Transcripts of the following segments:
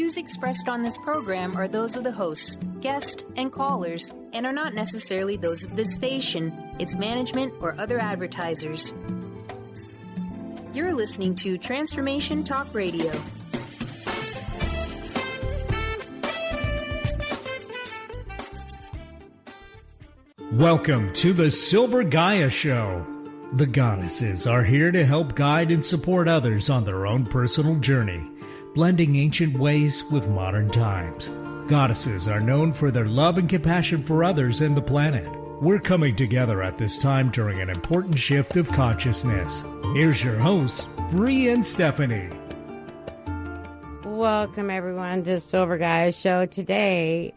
views expressed on this program are those of the hosts, guests, and callers, and are not necessarily those of this station, its management, or other advertisers. You're listening to Transformation Talk Radio. Welcome to the Silver Gaia Show. The goddesses are here to help guide and support others on their own personal journey, blending ancient ways with modern times. Goddesses are known for their love and compassion for others and the planet. We're coming together at this time during an important shift of consciousness. Here's your hosts, Brie and Stephanie. Welcome, everyone, to Silver Gaia Show. Today,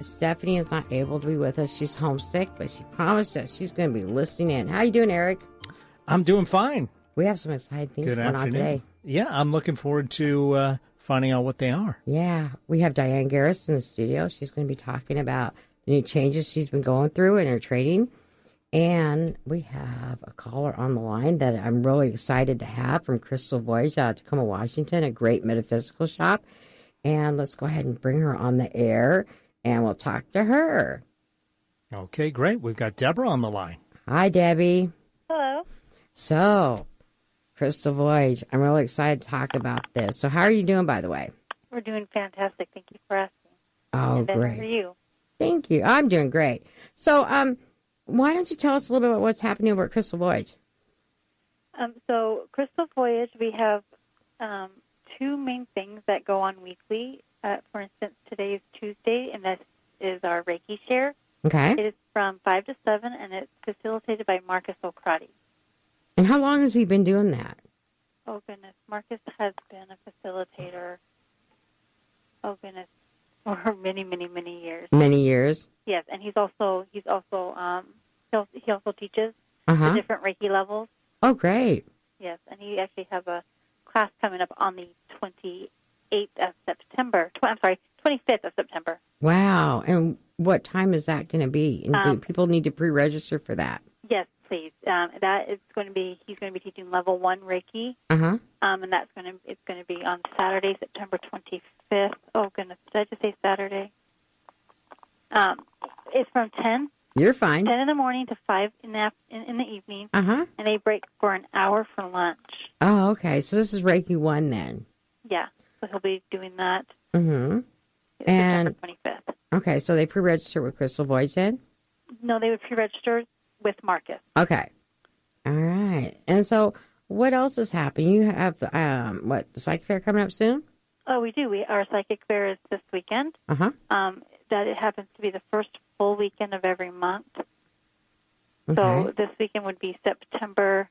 Stephanie is not able to be with us. She's homesick, but she promised us she's going to be listening in. How you doing, Eric? I'm doing fine. We have some exciting things going on today. Yeah, I'm looking forward to finding out what they are. Yeah, we have Diane Garris in the studio. She's going to be talking about the new changes she's been going through in her trading. And we have a caller on the line that I'm really excited to have from Crystal Voyage out of Tacoma, Washington, a great metaphysical shop. And let's go ahead and bring her on the air, and we'll talk to her. Okay, great. We've got Deborah on the line. Hi, Debbie. Hello. So, Crystal Voyage, I'm really excited to talk about this. So how are you doing, by the way? We're doing fantastic. Thank you for asking. Oh, and great. How are you? Thank you. I'm doing great. So, why don't you tell us a little bit about what's happening over at Crystal Voyage? So, Crystal Voyage, we have two main things that go on weekly. For instance, today is Tuesday, and this is our Reiki share. Okay. It is from 5 to 7, and it's facilitated by Marcus O'Crotty. And how long has he been doing that? Oh, goodness. Marcus has been a facilitator, for many, many, many years. Many years? Yes, and he also teaches the different Reiki levels. Oh, great. Yes, and he actually has a class coming up on the 25th of September. Wow. And what time is that going to be? And do people need to pre-register for that? Yes, please. He's going to be teaching level 1 Reiki. Uh-huh. And it's going to be on Saturday, September 25th. Oh goodness, did I just say Saturday? It's from 10. You're fine. 10 in the morning to 5 in the evening. Uh-huh. And they break for an hour for lunch. Oh, okay. So this is Reiki 1 then. Yeah. So he'll be doing that. Mm-hmm. September 25th. Okay, so they pre-register with Crystal Voyage then? No, they would pre-register with Marcus. Okay. All right. And so what else is happening? You have, the Psychic Fair coming up soon? Oh, we do. Our Psychic Fair is this weekend. Uh-huh. That it happens to be the first full weekend of every month. Okay. So this weekend would be September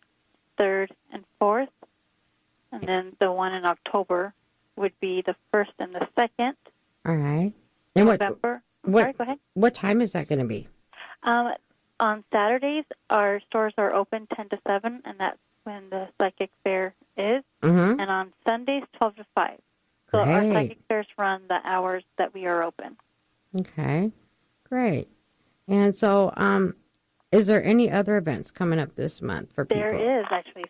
3rd and 4th. And then the one in October would be the 1st and the 2nd. All right. And November. Sorry, go ahead. What time is that going to be? On Saturdays, our stores are open 10 to 7, and that's when the Psychic Fair is. Mm-hmm. And on Sundays, 12 to 5. So Great. our Psychic Fairs run the hours that we are open. Okay. Great. And so is there any other events coming up this month for people? There is, actually.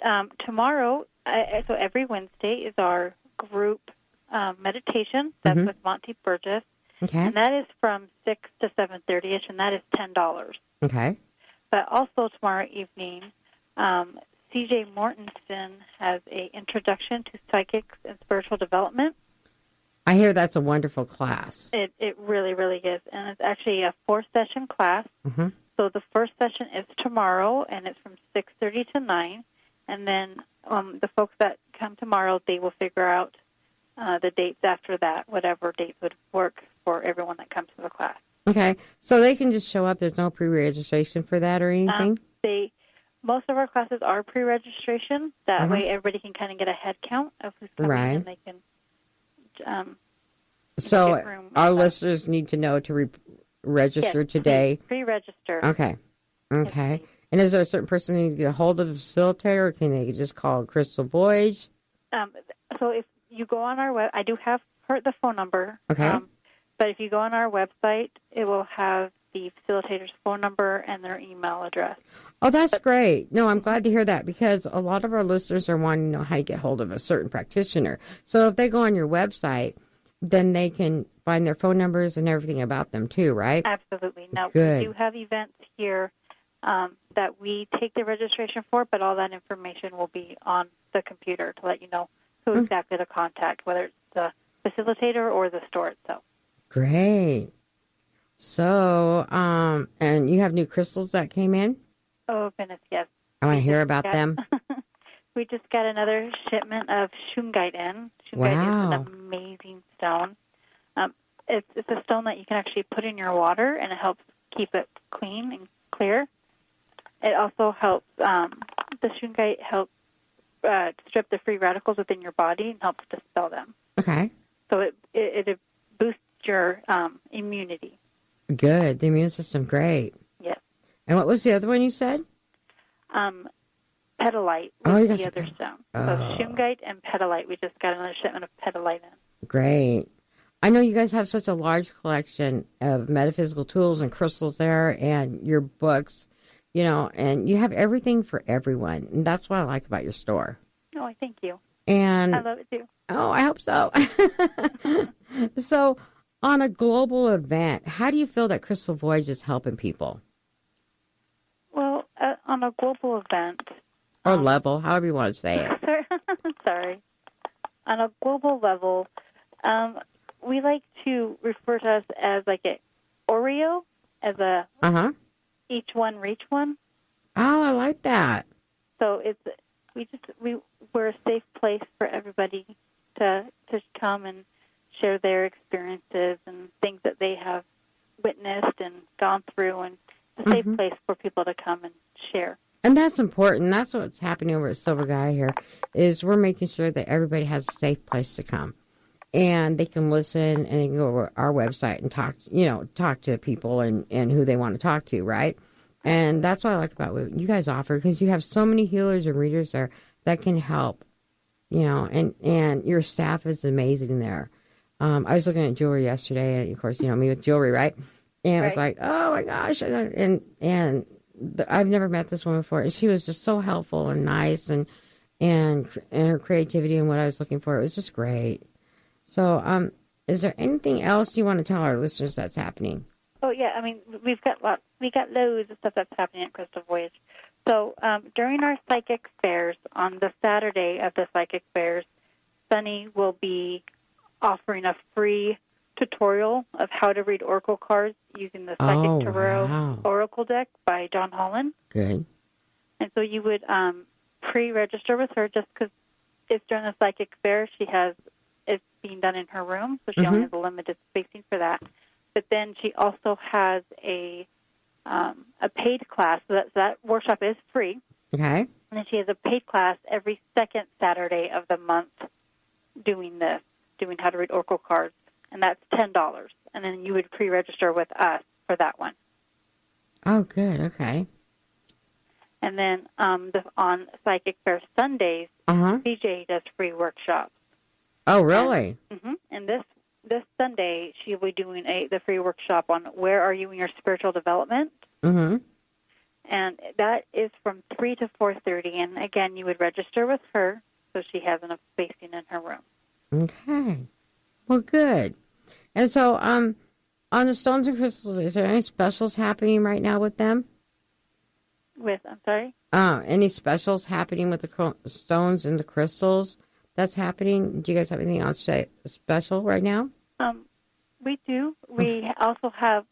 So, tomorrow, so every Wednesday is our group meditation. That's with Monty Burgess. Okay. And that is from 6 to 7:30ish, and that is $10. Okay. But also tomorrow evening, C.J. Mortensen has an introduction to psychics and spiritual development. I hear that's a wonderful class. It really, really is. And it's actually a 4-session class. Mm-hmm. So the first session is tomorrow, and it's from 6:30 to 9. And then the folks that come tomorrow, they will figure out the dates after that, whatever dates would work for everyone that comes to the class. Okay. So they can just show up. There's no pre-registration for that or anything? Most of our classes are pre-registration. That way everybody can kind of get a head count of who's coming, and they can so our listeners need to know to register today. Pre-register. Okay. Okay. Yes, and is there a certain person who need to get a hold of the facilitator, or can they just call Crystal Voyage? So if you go on our web, I do have the phone number. Okay. But if you go on our website, it will have the facilitator's phone number and their email address. Oh, that's great. No, I'm glad to hear that because a lot of our listeners are wanting to know how to get hold of a certain practitioner. So if they go on your website, then they can find their phone numbers and everything about them too, right? Absolutely. Now, Good. we do have events here that we take the registration for, but all that information will be on the computer to let you know who exactly to contact, whether it's the facilitator or the store itself. Great. So, and you have new crystals that came in? Oh, goodness, yes. I want to hear about them. We just got another shipment of shungite in. Shungite is an amazing stone. It's a stone that you can actually put in your water, and it helps keep it clean and clear. It also helps, the shungite helps strip the free radicals within your body and helps dispel them. Okay. So it boosts your immunity. Good. The immune system, great. Yes. And what was the other one you said? Petalite was the other stone. So shungite and petalite. We just got another shipment of petalite in. Great. I know you guys have such a large collection of metaphysical tools and crystals there and your books, and you have everything for everyone. And that's what I like about your store. Oh, thank you. And I love it too. Oh, I hope so. So, on a global event, how do you feel that Crystal Voyage is helping people? Well, on a global event. Or level, however you want to say it. Sorry. On a global level, we like to refer to us as like an Oreo, as a each one reach one. Oh, I like that. So we're a safe place for everybody to come and share their experiences and things that they have witnessed and gone through, and it's a safe place for people to come and share. And that's important. That's what's happening over at Silver Gaia here, is we're making sure that everybody has a safe place to come. And they can listen and they can go over our website and talk to people and who they want to talk to, right? And that's what I like about what you guys offer, because you have so many healers and readers there that can help, and your staff is amazing there. I was looking at jewelry yesterday, and of course, me with jewelry, right? And I was like, oh my gosh, and I've never met this woman before, and she was just so helpful and nice, and her creativity and what I was looking for, it was just great. So, is there anything else you want to tell our listeners that's happening? Oh yeah, I mean we got loads of stuff that's happening at Crystal Voyage. So during our psychic fairs on the Saturday of the psychic fairs, Sunny will be offering a free tutorial of how to read oracle cards using the Psychic Tarot Oracle deck by John Holland. Good. And so you would pre-register with her just because it's during the psychic fair. It's being done in her room, so she only has a limited spacing for that. But then she also has a paid class. So that workshop is free. Okay. And then she has a paid class every second Saturday of the month doing how to read oracle cards. And that's $10. And then you would pre-register with us for that one. Oh, good. Okay. And then on Psychic Fair Sundays, CJ does free workshops. Oh, really? And this Sunday, she'll be doing the free workshop on where are you in your spiritual development. And that is from 3 to 4:30. And again, you would register with her so she has enough spacing in her room. Okay. Well, good. And so, on the stones and crystals, is there any specials happening right now with them? I'm sorry? Any specials happening with the stones and the crystals that's happening? Do you guys have anything else special right now? We do. We also have,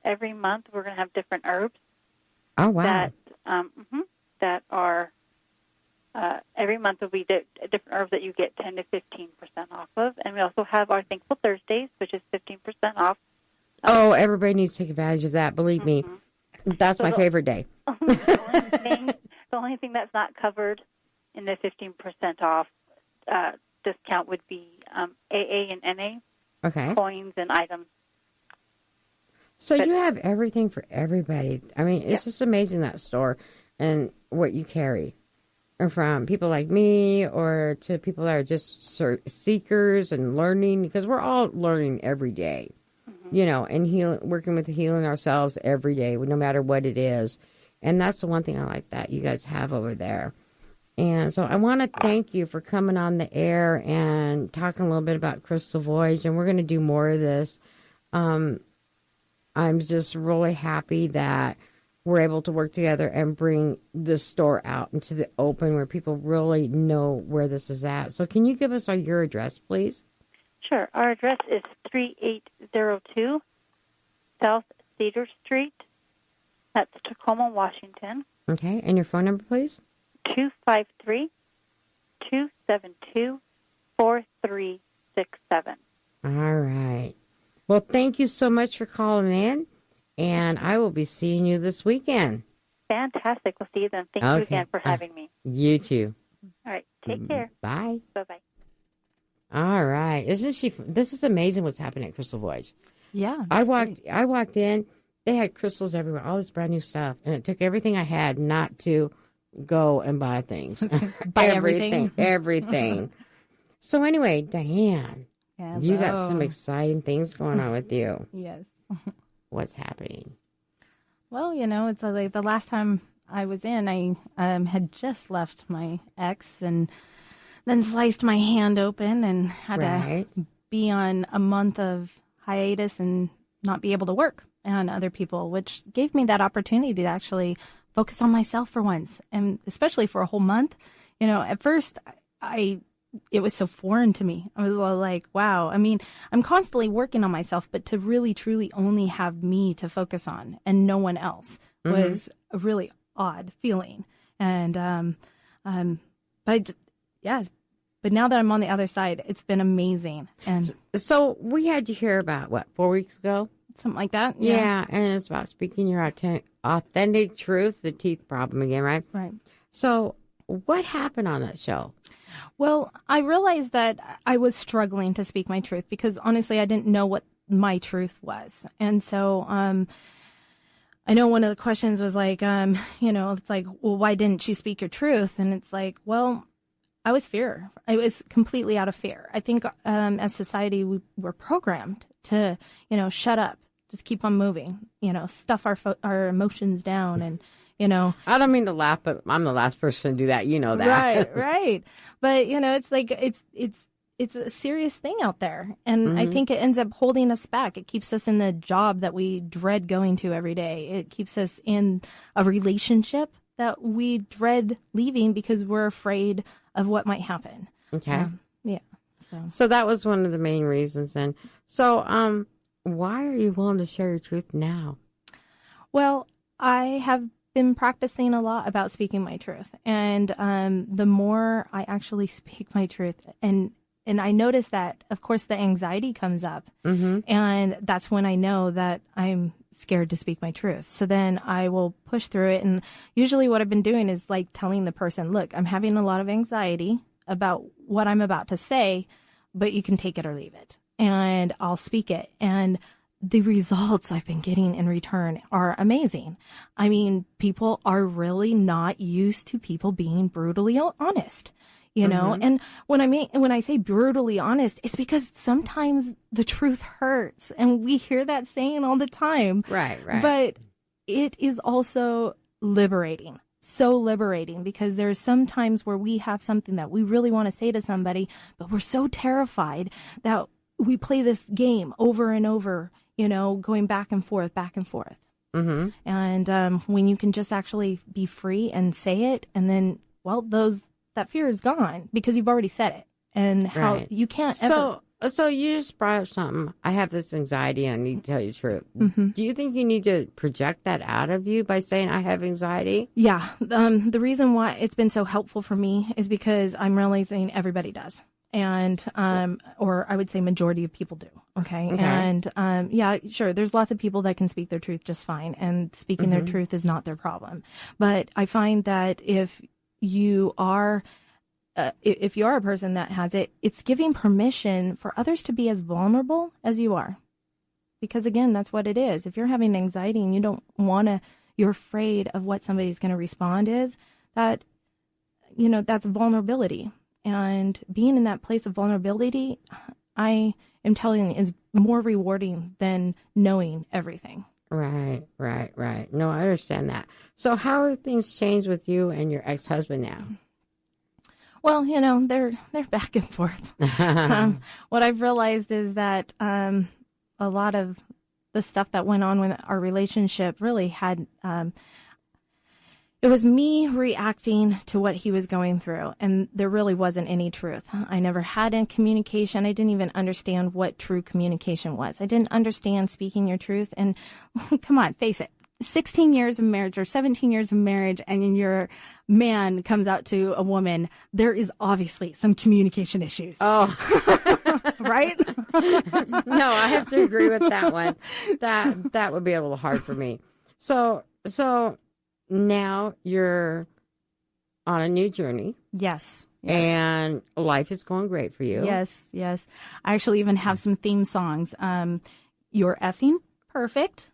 every month, we're going to have different herbs. Oh, wow. That are, every month will be different herbs that you get 10 to 15% off of. And we also have our Thankful Thursdays, which is 15% off. Oh, everybody needs to take advantage of that. Believe me. That's my favorite day. The only thing that's not covered in the 15% off discount would be AA and NA coins and items. So you have everything for everybody. I mean, it's just amazing, that store and what you carry. From people like me or to people that are just seekers and learning, because we're all learning every day, and working with healing ourselves every day, no matter what it is. And that's the one thing I like that you guys have over there. And so I want to thank you for coming on the air and talking a little bit about Crystal Voyage. And we're going to do more of this. I'm just really happy that we're able to work together and bring this store out into the open where people really know where this is at. So can you give us your address, please? Sure. Our address is 3802 South Cedar Street. That's Tacoma, Washington. Okay. And your phone number, please? 253-272-4367. All right. Well, thank you so much for calling in. And I will be seeing you this weekend. Fantastic. We'll see you then. Thank you again for having me. You too. All right. Take care. Bye. Bye-bye. All right. This is amazing what's happening at Crystal Voyage. Yeah. I walked in. They had crystals everywhere, all this brand new stuff. And it took everything I had not to go and buy things. Buy everything. Everything. So anyway, Diane, you got some exciting things going on with you. Yes. What's happening? Well, it's like the last time I was in, I had just left my ex and then sliced my hand open and had to be on a month of hiatus and not be able to work on other people, which gave me that opportunity to actually focus on myself for once, and especially for a whole month. At first, it was so foreign to me. I was like, wow. I mean, I'm constantly working on myself, but to really, truly only have me to focus on and no one else was a really odd feeling. And, but now that I'm on the other side, it's been amazing. And so we had you here about 4 weeks ago? Something like that. Yeah. And it's about speaking your authentic truth, the teeth problem again, right? Right. So what happened on that show? Well, I realized that I was struggling to speak my truth because honestly, I didn't know what my truth was. And so, I know one of the questions was like, it's like, well, why didn't you speak your truth? And it's like, well, I was fear. I was completely out of fear. I think, as society, we were programmed to, shut up, just keep on moving, stuff our emotions down and, I don't mean to laugh, but I'm the last person to do that. You know that. Right. But, it's like, it's a serious thing out there. And I think it ends up holding us back. It keeps us in the job that we dread going to every day. It keeps us in a relationship that we dread leaving because we're afraid of what might happen. Okay. Yeah. So that was one of the main reasons. And so, why are you willing to share your truth now? Well, I have been practicing a lot about speaking my truth. And the more I actually speak my truth, and I notice that, of course, the anxiety comes up. And that's when I know that I'm scared to speak my truth. So then I will push through it. And usually what I've been doing is like telling the person, look, I'm having a lot of anxiety about what I'm about to say, but you can take it or leave it. And I'll speak it. And the results I've been getting in return are amazing. I mean, people are really not used to people being brutally honest, and when I say brutally honest, it's because sometimes the truth hurts and we hear that saying all the time. Right. But it is also liberating. So liberating, because there's some times where we have something that we really want to say to somebody, but we're so terrified that we play this game over and over, going back and forth. And when you can just actually be free and say it, and then, well, that fear is gone because you've already said it. And how you can't ever. So you just brought up something. I have this anxiety and I need to tell you the truth. Do you think you need to project that out of you by saying I have anxiety? Yeah. The reason why it's been so helpful for me is because I'm realizing everybody does. And, or I would say majority of people do. Okay. And, yeah, sure. There's lots of people that can speak their truth just fine, and speaking their truth is not their problem. But I find that if you are a person that has it, it's giving permission for others to be as vulnerable as you are. Because again, that's what it is. If you're having anxiety and you don't you're afraid of what somebody's going to respond is, that's vulnerability. And being in that place of vulnerability, I am telling you, is more rewarding than knowing everything. Right. No, I understand that. So how have things changed with you and your ex-husband now? Well, they're back and forth. What I've realized is that a lot of the stuff that went on with our relationship really had, it was me reacting to what he was going through, and there really wasn't any truth. I never had any communication. I didn't even understand what true communication was. I didn't understand speaking your truth. And come on, face it. 16 years of marriage or 17 years of marriage, and your man comes out to a woman, there is obviously some communication issues. Oh, right? No, I have to agree with that one. That would be a little hard for me. So now you're on a new journey. Yes. And life is going great for you. Yes. I actually even have some theme songs. You're effing perfect.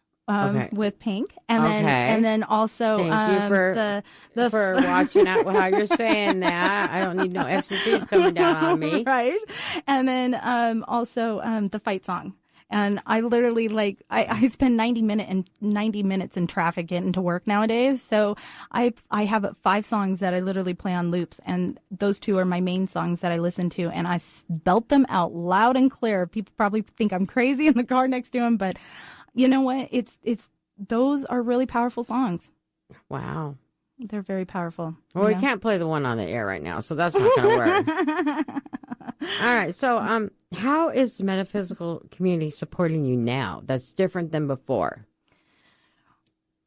With Pink, and then also thank you for for watching out how you're saying that. I don't need no FCCs coming down on me, right? And then also the fight song. And I literally I spend 90 minutes in traffic getting to work nowadays. So I have 5 songs that I literally play on loops, and those 2 are my main songs that I listen to, and I belt them out loud and clear. People probably think I'm crazy in the car next to them, but you know what? It's those are really powerful songs. Wow. They're very powerful. Well, we can't play the one on the air right now, so that's not going to work. All right. So, how is the metaphysical community supporting you now? That's different than before.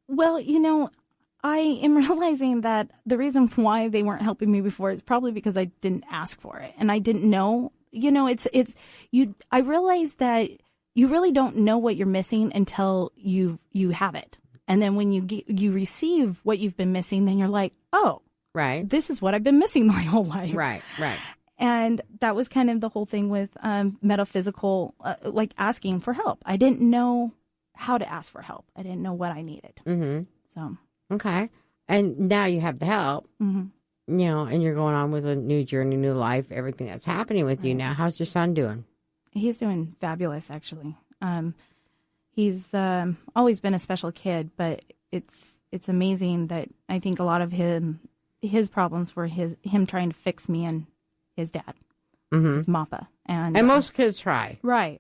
Well, I am realizing that the reason why they weren't helping me before is probably because I didn't ask for it, and I didn't know. I realized that you really don't know what you're missing until you have it. And then when you receive what you've been missing, then you're like, oh, right, this is what I've been missing my whole life. Right. And that was kind of the whole thing with metaphysical, asking for help. I didn't know how to ask for help. I didn't know what I needed. Mm-hmm. So. Okay. And now you have the help, and you're going on with a new journey, new life, everything that's happening with you now. How's your son doing? He's doing fabulous, actually. He's always been a special kid, but it's amazing that I think a lot of his problems were him trying to fix me and his dad, his Mappa, and most kids try. Right,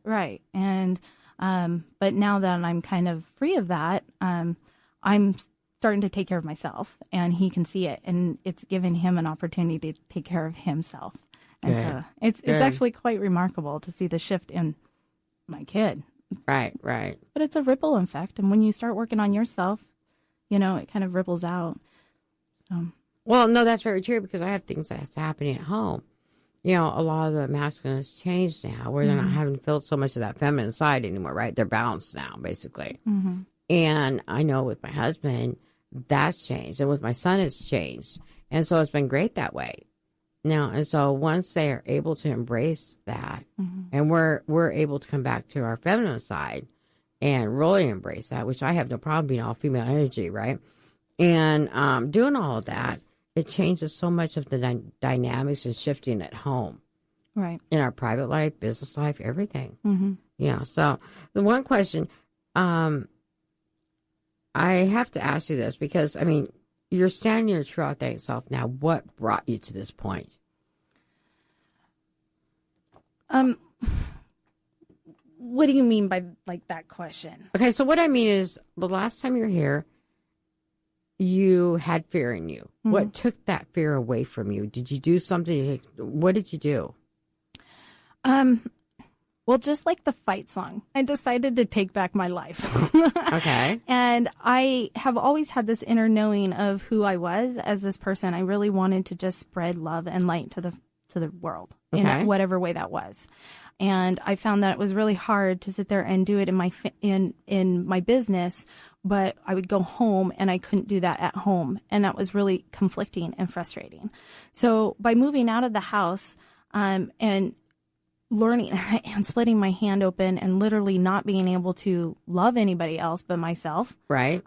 and but now that I'm kind of free of that, I'm starting to take care of myself, and he can see it, and it's given him an opportunity to take care of himself. And so it's actually quite remarkable to see the shift in my kid. Right. But it's a ripple effect. And when you start working on yourself, it kind of ripples out. So. Well, no, that's very true, because I have things that's happening at home. A lot of the masculine has changed now, where they're not having to feel so much of that feminine side anymore, right? They're balanced now, basically. Mm-hmm. And I know with my husband, that's changed. And with my son, it's changed. And so it's been great that way. Now, and so once they are able to embrace that, and we're able to come back to our feminine side and really embrace that, which I have no problem being all female energy, right? And doing all of that, it changes so much of the dynamics and shifting at home, right? In our private life, business life, everything. Mm-hmm. So the one question, I have to ask you this, because you're standing your true authentic self now. What brought you to this point? What do you mean by that question? Okay, so what I mean is, the last time you were here, you had fear in you. Mm-hmm. What took that fear away from you? Did you do something? What did you do? Well, just like the fight song, I decided to take back my life. Okay. And I have always had this inner knowing of who I was as this person. I really wanted to just spread love and light to the world in whatever way that was. And I found that it was really hard to sit there and do it in my business, but I would go home and I couldn't do that at home. And that was really conflicting and frustrating. So by moving out of the house, and learning and splitting my hand open and literally not being able to love anybody else but myself. Right.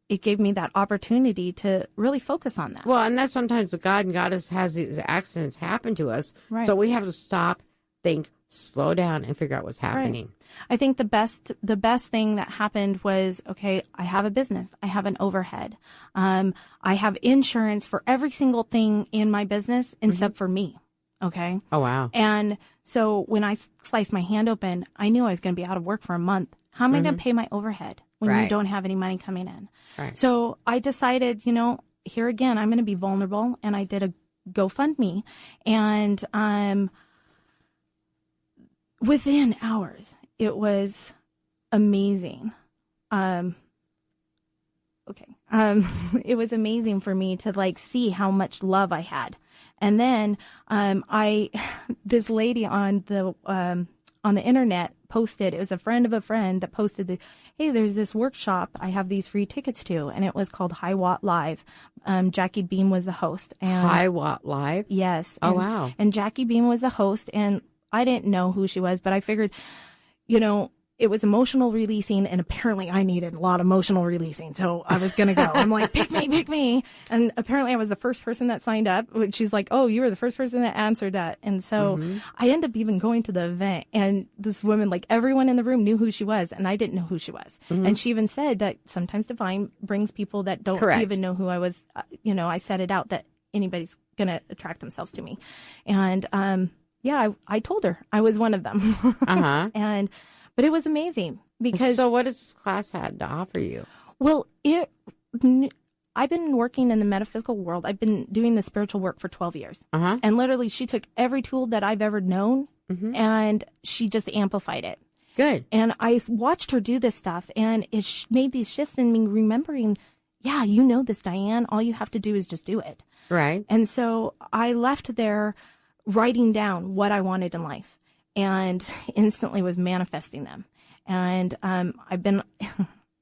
It gave me that opportunity to really focus on that. Well, and that's sometimes the God and Goddess has these accidents happen to us. Right. So we have to stop, think, slow down and figure out what's happening. Right. I think the best thing that happened was, okay, I have a business. I have an overhead. I have insurance for every single thing in my business except for me. Okay. Oh, wow. And so when I sliced my hand open, I knew I was going to be out of work for a month. How am I going to pay my overhead when you don't have any money coming in? Right. So I decided, here again, I'm going to be vulnerable. And I did a GoFundMe. And within hours, it was amazing. It was amazing for me to see how much love I had. And then this lady on the internet posted, it was a friend of a friend that posted hey, there's this workshop I have these free tickets to, and it was called High Watt Live. Jackie Beam was the host. And High Watt Live? Yes. Oh, wow. And Jackie Beam was the host, and I didn't know who she was, but I figured, it was emotional releasing, and apparently I needed a lot of emotional releasing. So I was going to go. I'm like, pick me. And apparently I was the first person that signed up. She's like, oh, you were the first person that answered that. And so I ended up even going to the event, and this woman, everyone in the room knew who she was, and I didn't know who she was. And she even said that sometimes divine brings people that don't even know who I was. I set it out that anybody's going to attract themselves to me. And, I told her I was one of them. But it was amazing because. So what does this class had to offer you? Well, I've been working in the metaphysical world. I've been doing the spiritual work for 12 years. And literally she took every tool that I've ever known and she just amplified it. Good. And I watched her do this stuff, and it made these shifts in me, remembering, you know this, Diane. All you have to do is just do it. Right. And so I left there writing down what I wanted in life. And instantly was manifesting them. And I've been,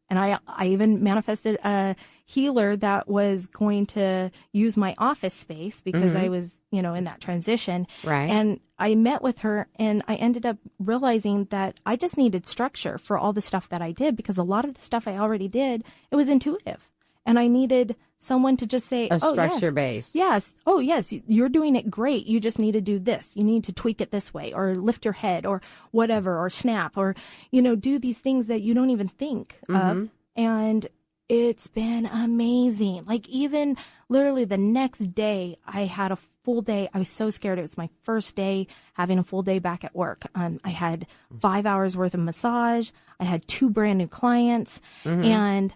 and I even manifested a healer that was going to use my office space because I was, in that transition. Right. And I met with her, and I ended up realizing that I just needed structure for all the stuff that I did, because a lot of the stuff I already did, it was intuitive. And I needed someone to just say, structure base. Yes. Oh, yes. You're doing it great. You just need to do this. You need to tweak it this way, or lift your head, or whatever, or snap, or, do these things that you don't even think of. And it's been amazing. Even literally the next day, I had a full day. I was so scared. It was my first day having a full day back at work. I had 5 hours worth of massage. I had 2 brand new clients, and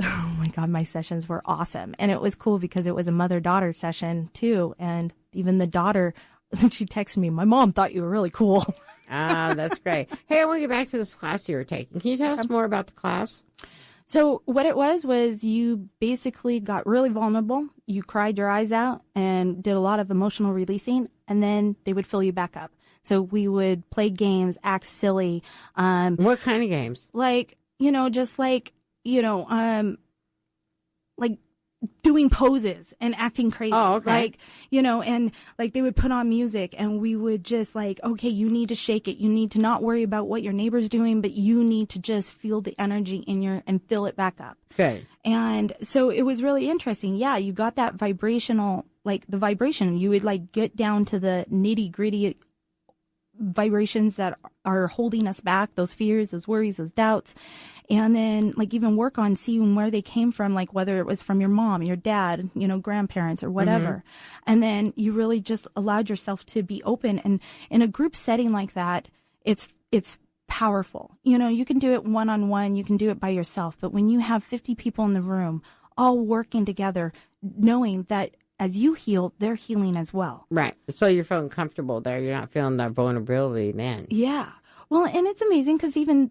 oh my God, my sessions were awesome. And it was cool because it was a mother-daughter session too. And even the daughter, she texted me, my mom thought you were really cool. That's great. Hey, I want to get back to this class you were taking. Can you tell us more about the class? So what it was you basically got really vulnerable. You cried your eyes out and did a lot of emotional releasing, and then they would fill you back up. So we would play games, act silly. What kind of games? Doing poses and acting crazy. Oh, okay. And they would put on music, and we would just okay, you need to shake it. You need to not worry about what your neighbor's doing, but you need to just feel the energy and fill it back up. Okay. And so it was really interesting. Yeah, you got that vibrational, the vibration. You would get down to the nitty gritty vibrations that are holding us back, those fears, those worries, those doubts. And then even work on seeing where they came from, whether it was from your mom, your dad, grandparents or whatever. And then you really just allowed yourself to be open. And in a group setting like that, it's powerful. You can do it one-on-one, you can do it by yourself. But when you have 50 people in the room all working together, knowing that as you heal, they're healing as well. Right. So you're feeling comfortable there. You're not feeling that vulnerability then. Yeah. Well, and it's amazing because even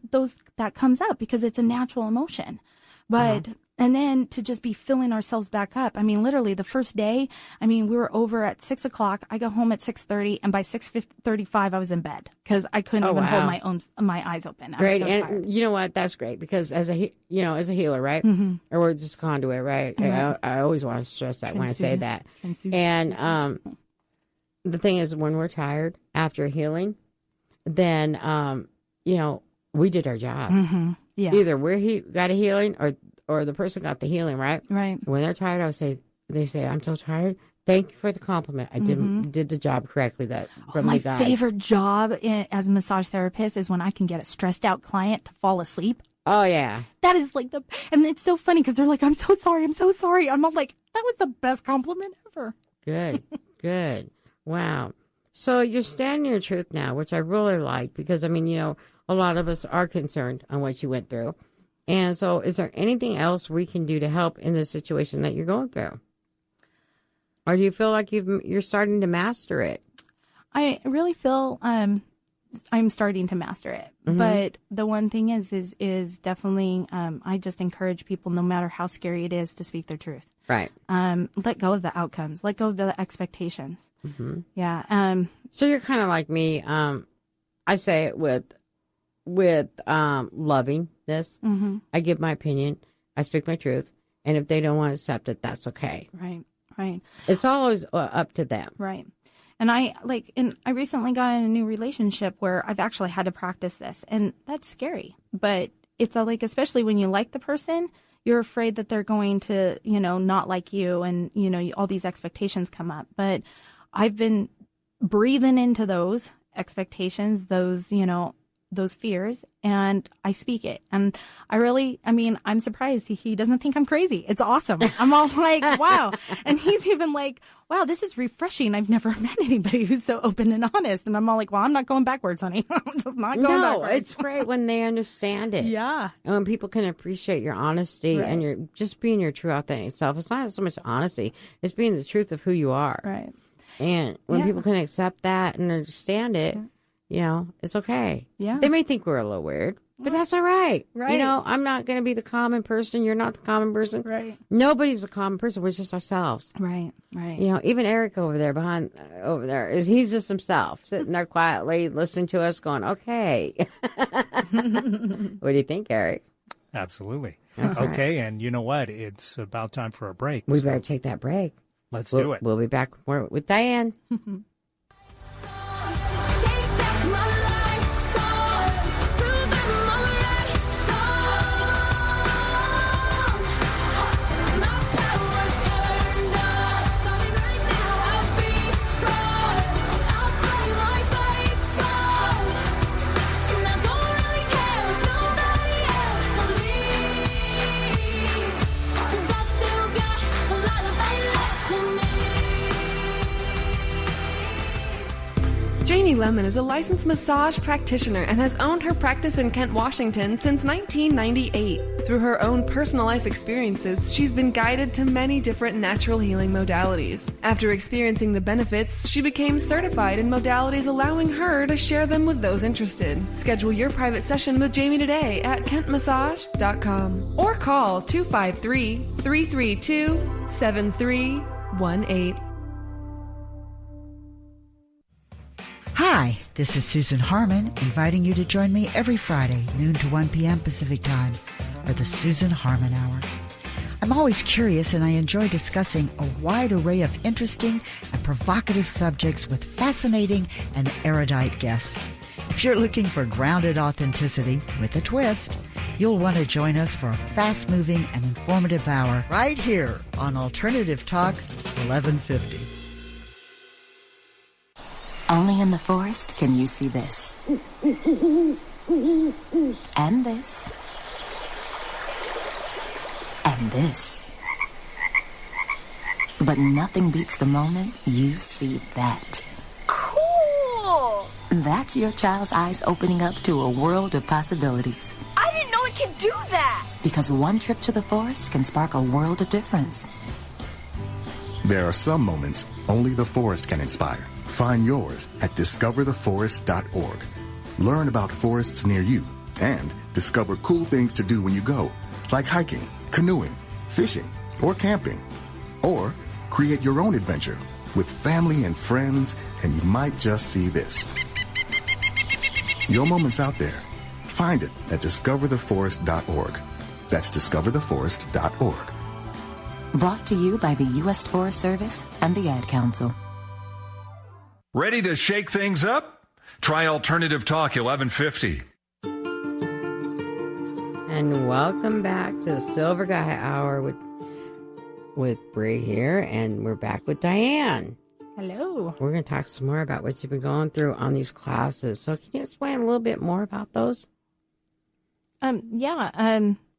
that comes up because it's a natural emotion. But, and then to just be filling ourselves back up. Literally the first day, we were over at 6:00. I got home at 6:30, and by 6:35, I was in bed because I couldn't even hold my eyes open. Great. I was so and tired. You know what? That's great because as a healer, right? Or we're just a conduit, right? I always want to stress that when I say that. And, the thing is, when we're tired after healing, then, we did our job. Yeah. Either got a healing or the person got the healing, right? Right. When they're tired, they say, I'm so tired. Thank you for the compliment. I did the job correctly. My favorite job as a massage therapist is when I can get a stressed out client to fall asleep. Oh, yeah. That is like and it's so funny because they're like, I'm so sorry. I'm all like, that was the best compliment ever. Good, good. Wow. So you're standing your truth now, which I really like because, I mean, you know, a lot of us are concerned on what you went through. And so is there anything else we can do to help in the situation that you're going through? Or do you feel like you're starting to master it? I really feel I'm starting to master it. Mm-hmm. But the one thing is definitely I just encourage people, no matter how scary it is, to speak their truth. Right. Let go of the outcomes. Let go of the expectations. Mm-hmm. Yeah. So you're kind of like me. I say it with lovingness. Mm-hmm. I give my opinion. I speak my truth. And if they don't want to accept it, that's okay. Right. Right. It's always up to them. Right. And I recently got in a new relationship where I've actually had to practice this, and that's scary. But it's especially when you like the person, you're afraid that they're going to, you know, not like you, and, you know, all these expectations come up. But I've been breathing into those expectations, those, you know, those fears, and I speak it. And I'm surprised he doesn't think I'm crazy. It's awesome. I'm all like, wow. And he's even like, wow, this is refreshing. I've never met anybody who's so open and honest. And I'm all like, well, I'm not going backwards, honey. I'm just not going backwards. No, it's great when they understand it. Yeah. And when people can appreciate your honesty and you're just being your true authentic self. It's not so much honesty. It's being the truth of who you are. Right. And when people can accept that and understand it, you know, it's okay. Yeah. They may think we're a little weird, but that's all right. Right. You know, I'm not going to be the common person. You're not the common person. Right. Nobody's a common person. We're just ourselves. Right. Right. You know, even Eric over there, he's just himself, sitting there quietly, listening to us going, okay. What do you think, Eric? Absolutely. That's okay. Right. And you know what? It's about time for a break. We better take that break. Let's do it. We'll be back with Diane. Jamie Lemon is a licensed massage practitioner and has owned her practice in Kent, Washington since 1998. Through her own personal life experiences, she's been guided to many different natural healing modalities. After experiencing the benefits, she became certified in modalities, allowing her to share them with those interested. Schedule your private session with Jamie today at kentmassage.com or call 253-332-7318. Hi, this is Susan Harmon, inviting you to join me every Friday, noon to 1 p.m. Pacific Time, for the Susan Harmon Hour. I'm always curious, and I enjoy discussing a wide array of interesting and provocative subjects with fascinating and erudite guests. If you're looking for grounded authenticity with a twist, you'll want to join us for a fast-moving and informative hour right here on Alternative Talk 1150. Only in the forest can you see this. And this. And this. But nothing beats the moment you see that. Cool! That's your child's eyes opening up to a world of possibilities. I didn't know it could do that! Because one trip to the forest can spark a world of difference. There are some moments only the forest can inspire. Find yours at discovertheforest.org. Learn about forests near you and discover cool things to do when you go, like hiking, canoeing, fishing, or camping. Or create your own adventure with family and friends, and you might just see this. Your moment's out there. Find it at discovertheforest.org. That's discovertheforest.org. Brought to you by the U.S. Forest Service and the Ad Council. Ready to shake things up? Try Alternative Talk 1150. And welcome back to the Silver Gaia Hour with with Brie here, and we're back with Diane. Hello. We're going to talk some more about what you've been going through on these classes. So can you explain a little bit more about those?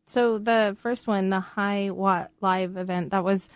So the first one, the High Watt Live event, that was,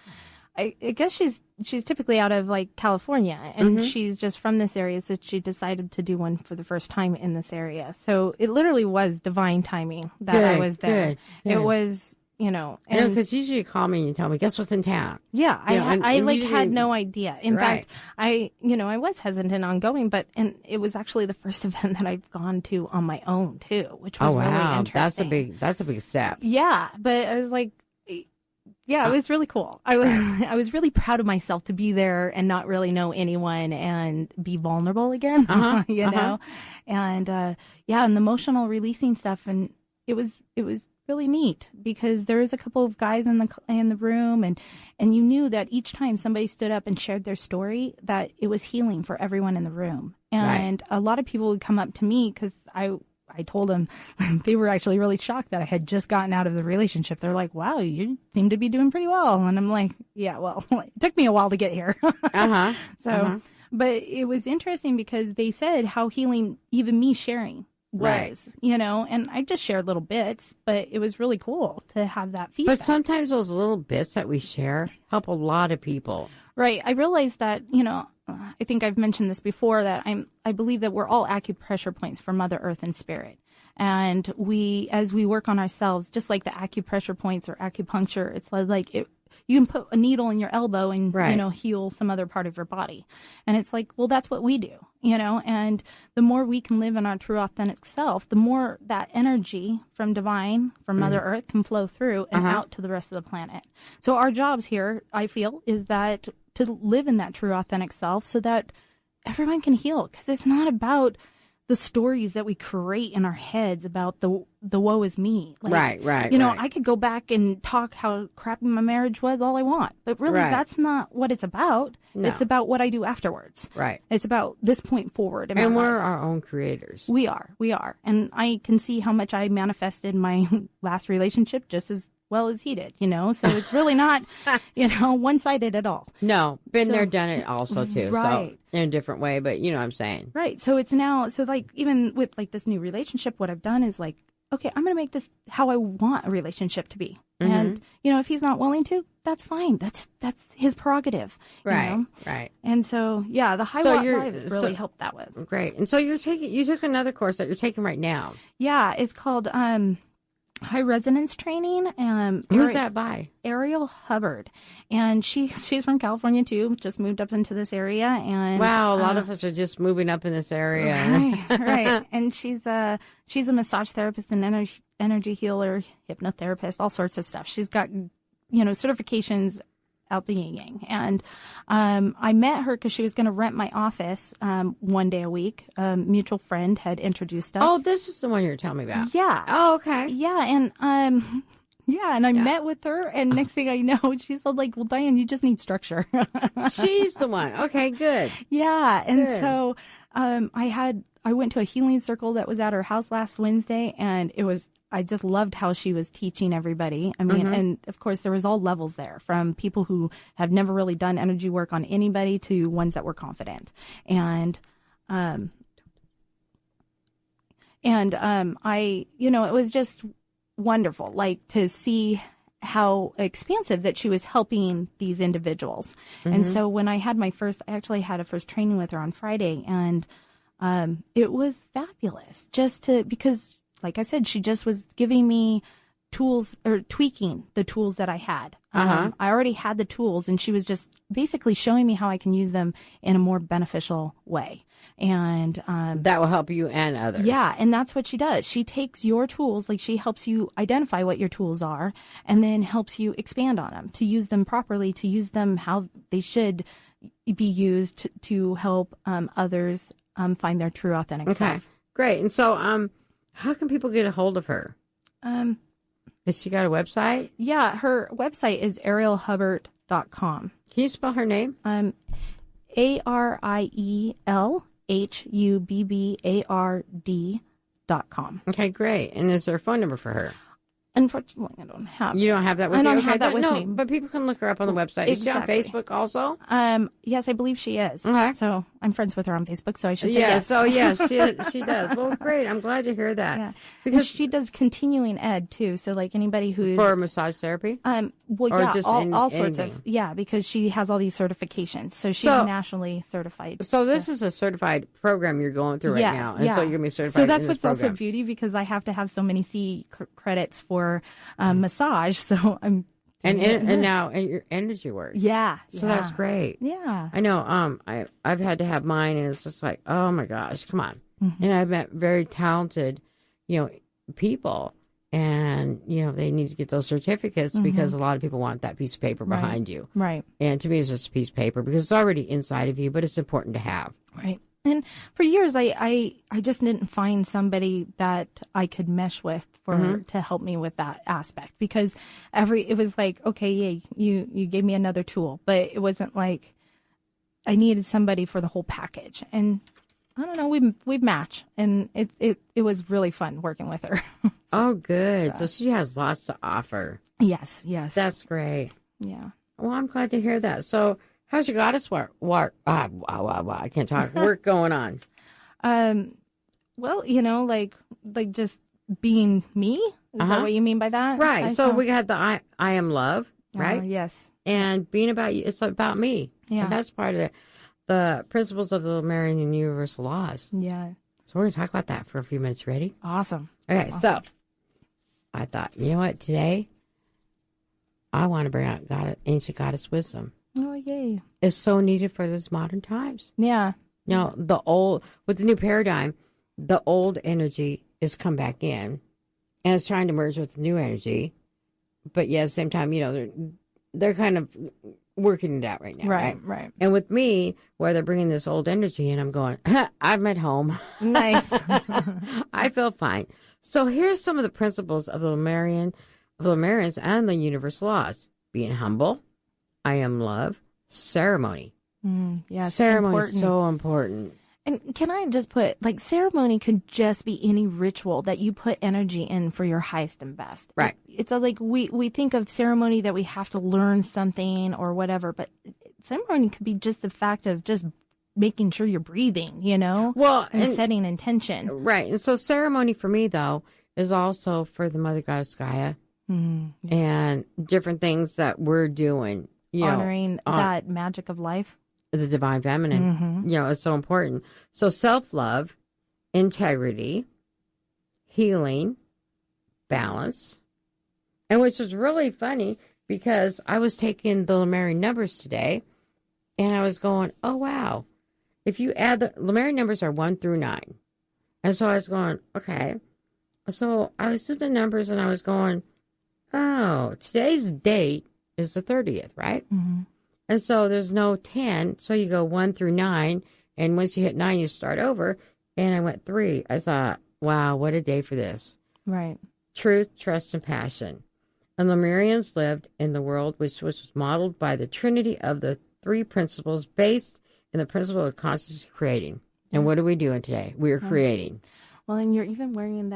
I guess she's typically out of like California, and she's just from this area, so she decided to do one for the first time in this area. So it literally was divine timing that I was there. Good. It was, because usually you call me and you tell me, guess what's in town? Yeah, I had no idea. In fact, I was hesitant on going, and it was actually the first event that I've gone to on my own too, which was really interesting. That's a big step. Yeah, but I was like, it was really cool. I was really proud of myself to be there and not really know anyone and be vulnerable again, know, and and the emotional releasing stuff, and it was really neat because there was a couple of guys in the room, and you knew that each time somebody stood up and shared their story, that it was healing for everyone in the room. And a lot of people would come up to me because I told them, they were actually really shocked that I had just gotten out of the relationship. They're like, wow, you seem to be doing pretty well. And I'm like, yeah, well, it took me a while to get here. But it was interesting because they said how healing even me sharing was, and I just shared little bits, but it was really cool to have that feedback. But sometimes those little bits that we share help a lot of people. Right. I realized that, I think I've mentioned this before, that I believe that we're all acupressure points for Mother Earth and Spirit. And as we work on ourselves, just like the acupressure points or acupuncture, it's like you can put a needle in your elbow and, heal some other part of your body. And it's like, well, that's what we do, and the more we can live in our true authentic self, the more that energy from divine, from Mother Earth can flow through and out to the rest of the planet. So our jobs here, I feel, is that to live in that true authentic self so that everyone can heal. Because it's not about the stories that we create in our heads about the woe is me. Like, right. I could go back and talk how crappy my marriage was all I want, but really that's not what it's about. No. It's about what I do afterwards. Right. It's about this point forward. And we're our own creators. We are. And I can see how much I manifested my last relationship just as well as he did, so it's really not, one-sided at all. No, been there, done it also too. Right. So in a different way, but you know what I'm saying. Right. So it's now, even with this new relationship, what I've done is okay, I'm going to make this how I want a relationship to be. And, if he's not willing to, that's fine. That's his prerogative. Right. Right. And so, the High Watt Live really helped that with. Great. And so you took another course that you're taking right now. Yeah. It's called, High Resonance Training. Who's that by? Ariel Hubbard. And she's from California too, just moved up into this area. And wow, a lot of us are just moving up in this area. Right. And she's a massage therapist and energy healer, hypnotherapist, all sorts of stuff. She's got, certifications out the yin-yang. And I met her because she was going to rent my office one day a week. A mutual friend had introduced us. Oh, this is the one you were telling me about. Yeah. Oh, okay. Yeah, and I met with her, and next thing I know, she's like, well, Diane, you just need structure. She's the one. Okay, good. Yeah, and so I went to a healing circle that was at her house last Wednesday, and I just loved how she was teaching everybody. I mean, and of course there was all levels there, from people who have never really done energy work on anybody to ones that were confident. And it was just wonderful, to see how expansive that she was helping these individuals. And so when I actually had a first training with her on Friday, and it was fabulous because like I said, she just was giving me tools, or tweaking the tools that I had. I already had the tools, and she was just basically showing me how I can use them in a more beneficial way. And that will help you and others. Yeah, and that's what she does. She takes your tools, she helps you identify what your tools are, and then helps you expand on them, to use them properly, to use them how they should be used to help others find their true authentic self. Great. And so how can people get a hold of her? Has she got a website? Yeah, her website is arielhubbard.com. Can you spell her name? ArielHubbard.com. Okay, great. And is there a phone number for her? Unfortunately, I don't have. You don't have that with I you? don't Okay, have that with no, me. but people can look her up on the website. Is she on Facebook also? Yes, I believe she is. Okay. So I'm friends with her on Facebook, so I should say yes. So yes, she does. Well, great. I'm glad to hear that. Yeah. Because she does continuing ed too. So like anybody who's for massage therapy. Well, or yeah, just all sorts anything? of because she has all these certifications. So she's nationally certified. So this is a certified program you're going through right now, and so you're gonna be certified. So that's in this what's also program. beauty because I have to have so many C credits for massage. So I'm and now your energy work. Yeah. So that's great. Yeah. I know. I've had to have mine, and it's just like, oh my gosh, come on. Mm-hmm. And I've met very talented, people, and they need to get those certificates because a lot of people want that piece of paper behind you. Right. And to me, it's just a piece of paper because it's already inside of you, but it's important to have. Right. And for years, I just didn't find somebody that I could mesh with to help me with that aspect because it was like, okay, yeah, you gave me another tool, but it wasn't like I needed somebody for the whole package. And I don't know, we match, and it was really fun working with her. Oh, good. So she has lots to offer. Yes. That's great. Yeah. Well, I'm glad to hear that. So how's your goddess work? I can't talk. Work going on. Well, like just being me. Is that what you mean by that? Right. So we had the I am love, right? Yes. And being about you, it's about me. Yeah. And that's part of the principles of the Lemurian and universal laws. Yeah. So we're going to talk about that for a few minutes. Ready? Awesome. Okay. Awesome. So I thought, you know what? Today, I want to bring out ancient goddess wisdom. Oh, yay. It's so needed for these modern times. Yeah. With the new paradigm, the old energy is come back in and it's trying to merge with the new energy. But yeah, at the same time, they're kind of working it out right now. Right. And with me, where they're bringing this old energy in, I'm going, I'm at home. Nice. I feel fine. So here's some of the principles of the Lemurians and the universal laws. Being humble, I am love, ceremony. Yes, ceremony is so important. And can I just put, ceremony could just be any ritual that you put energy in for your highest and best. Right. It's we think of ceremony that we have to learn something or whatever, but ceremony could be just the fact of just making sure you're breathing, Well, and setting intention. Right. And so ceremony for me, though, is also for the Mother Goddess Gaia and different things that we're doing. Honoring that magic of life. The divine feminine, it's so important. So self-love, integrity, healing, balance, and which was really funny because I was taking the Lemurian numbers today, and I was going, oh, wow. If you add the Lemurian numbers are 1 through 9. And so I was going, okay. So I was doing the numbers, and I was going, oh, today's date is the 30th, right? Mm-hmm. And so there's no 10, so you go 1 through 9, and once you hit 9, you start over. And I went 3. I thought, wow, what a day for this. Right. Truth, trust, and passion. And Lemurians lived in the world which was modeled by the trinity of the 3 principles based in the principle of consciously creating. And what are we doing today? We are creating. Well, and you're even wearing